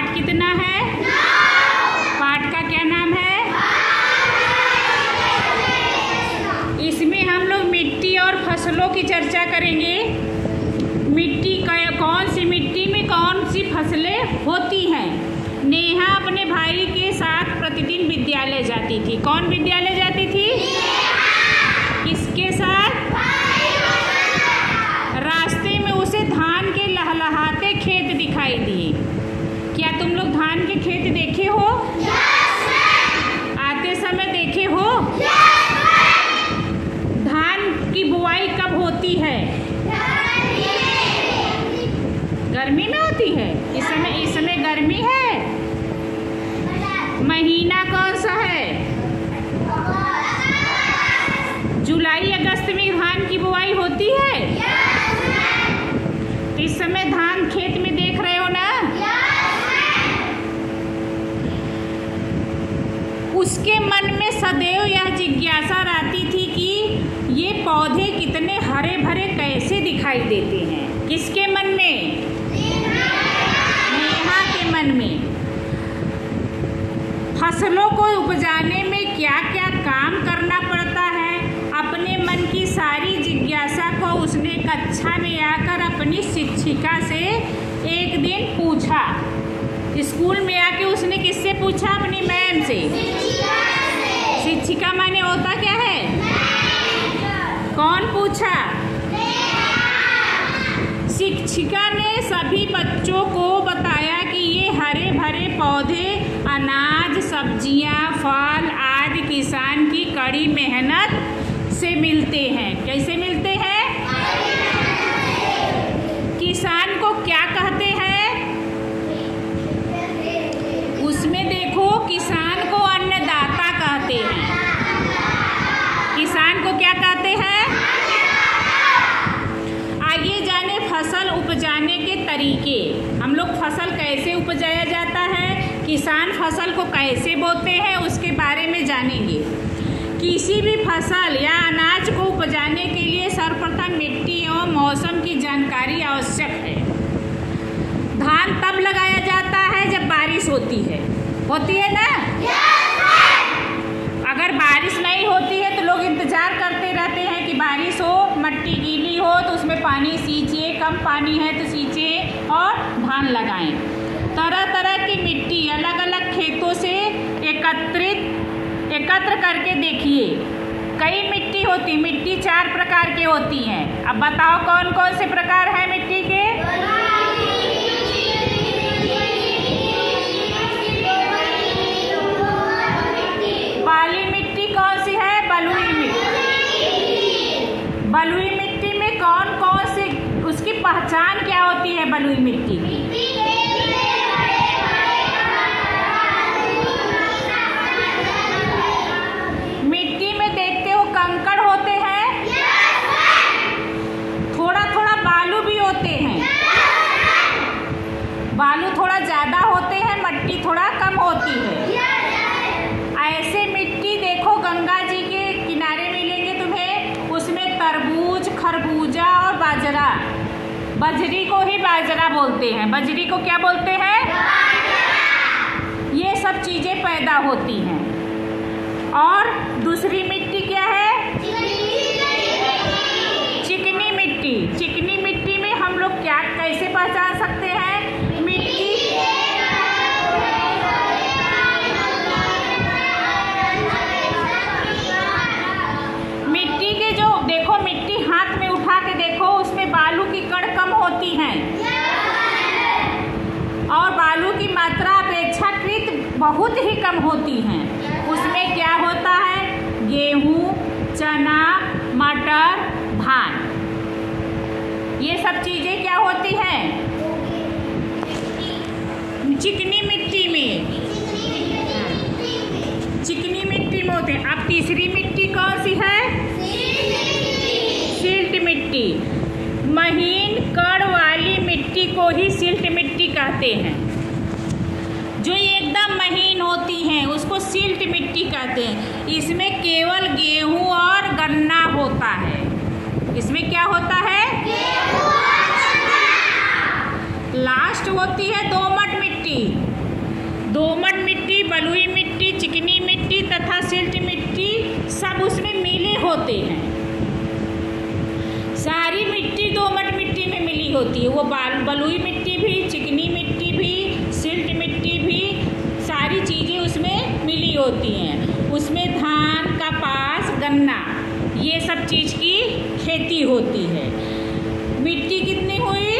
पाठ कितना है? पाठ का क्या नाम है? इसमें हम लोग मिट्टी और फसलों की चर्चा करेंगे। मिट्टी कौन सी मिट्टी में कौन सी फसलें होती हैं। नेहा अपने भाई के साथ प्रतिदिन विद्यालय जाती थी। कौन विद्यालय जाती थी? किसके साथ? रास्ते में उसे धान के लहलहाते खेत दिखाई दिए। क्या तुम लोग धान के खेत देखे हो? आते समय देखे हो? धान की बुआई कब होती है? गर्मी में होती है। इस समय गर्मी है। महीना कौन सा है? जुलाई अगस्त में धान की बुआई होती है। इस समय धान खेत में देख रहे हो ना? उसके मन में सदैव यह जिज्ञासा रहती थी कि ये पौधे कितने हरे भरे कैसे दिखाई देते हैं। किसके मन में? नेहा के मन में। फसलों को उपजाने में क्या क्या काम करना पड़ता है, अपने मन की सारी जिज्ञासा को उसने कक्षा में आकर अपनी शिक्षिका से एक दिन पूछा। स्कूल में आके उसने किससे पूछा? अपनी मैम से। शिक्षिका माने होता क्या है? कौन पूछा? शिक्षिका ने सभी बच्चों को बताया कि ये हरे भरे पौधे अनाज, सब्जियां, फल आदि किसान की कड़ी मेहनत से मिलते हैं। कैसे मिलते हैं? किसान को क्या कहते हैं? उसमें देखो, किसान को अन्नदाता कहते हैं। किसान को क्या कहते हैं? आइए जाने फसल उपजाने के तरीके। हम लोग फसल कैसे उपजाया जाता है, किसान फसल को कैसे बोते हैं, उसके बारे में जानेंगे। किसी भी फसल या अनाज को उपजाने के लिए सर्वप्रथम मिट्टी एवं मौसम की जानकारी आवश्यक है। धान तब लगाया जाता है जब बारिश होती है ना? अगर बारिश नहीं होती है तो लोग इंतजार करते रहते हैं कि बारिश हो, मट्टी गीली हो तो उसमें पानी सींचे, कम पानी है तो सींचे और धान लगाएं। तरह तरह की मिट्टी अलग अलग खेतों से एकत्र करके देखिए। कई मिट्टी होती, मिट्टी 4 प्रकार की होती हैं। अब बताओ कौन कौन से प्रकार है मिट्टी के? बाली मिट्टी कौन सी है? बलुई मिट्टी। बलुई मिट्टी में कौन कौन सी, उसकी पहचान क्या होती है बलुई मिट्टी की? मिट्टी में देखते हो कंकड़ होते हैं, थोड़ा थोड़ा बालू भी होते हैं। बालू थोड़ा ज़्यादा होते हैं, मट्टी थोड़ा कम होती है। ऐसे मिट्टी देखो गंगा जी के किनारे मिलेंगे तुम्हें। उसमें तरबूज, खरबूजा और बाजरा, बजरी को ही बाजरा बोलते हैं। बजरी को क्या बोलते हैं? ये सब चीज़ें पैदा होती हैं। और दूसरी मिट्टी क्या है? चिकनी मिट्टी। चिकनी मिट्टी में हम लोग क्या कैसे पहचान सकते हैं? मिट्टी के जो देखो, मिट्टी हाथ में उठा के देखो, उसमें बालू की कण कम होती हैं और बालू की मात्रा अपेक्षाकृत बहुत ही कम होती हैं। उसमें क्या होता है? गेहूँ, चना, मटर, धान, ये सब चीज़ें क्या होती हैं? चिकनी मिट्टी में। चिकनी मिट्टी में होते हैं। अब तीसरी मिट्टी कौन सी है? सिल्ट मिट्टी। महीन कण वाली मिट्टी को ही सिल्ट मिट्टी कहते हैं। जो एकदम महीन होती हैं उसको सिल्ट मिट्टी कहते हैं। इसमें केवल गेहूं और गन्ना होता है। इसमें क्या होता है? लास्ट होती है दोमट मिट्टी। दोमट मिट्टी, बलुई मिट्टी, चिकनी मिट्टी तथा सिल्ट मिट्टी सब उसमें मिले होते हैं। सारी मिट्टी दोमट मिट्टी में मिली होती है, वो बलुई मिट्टी भी, चिकनी मिट्टी भी, सिल्ट मिट्टी भी, सारी चीज़ें उसमें मिली होती हैं। उसमें धान, कपास, गन्ना ये सब चीज़ की खेती होती है। मिट्टी कितनी हुई?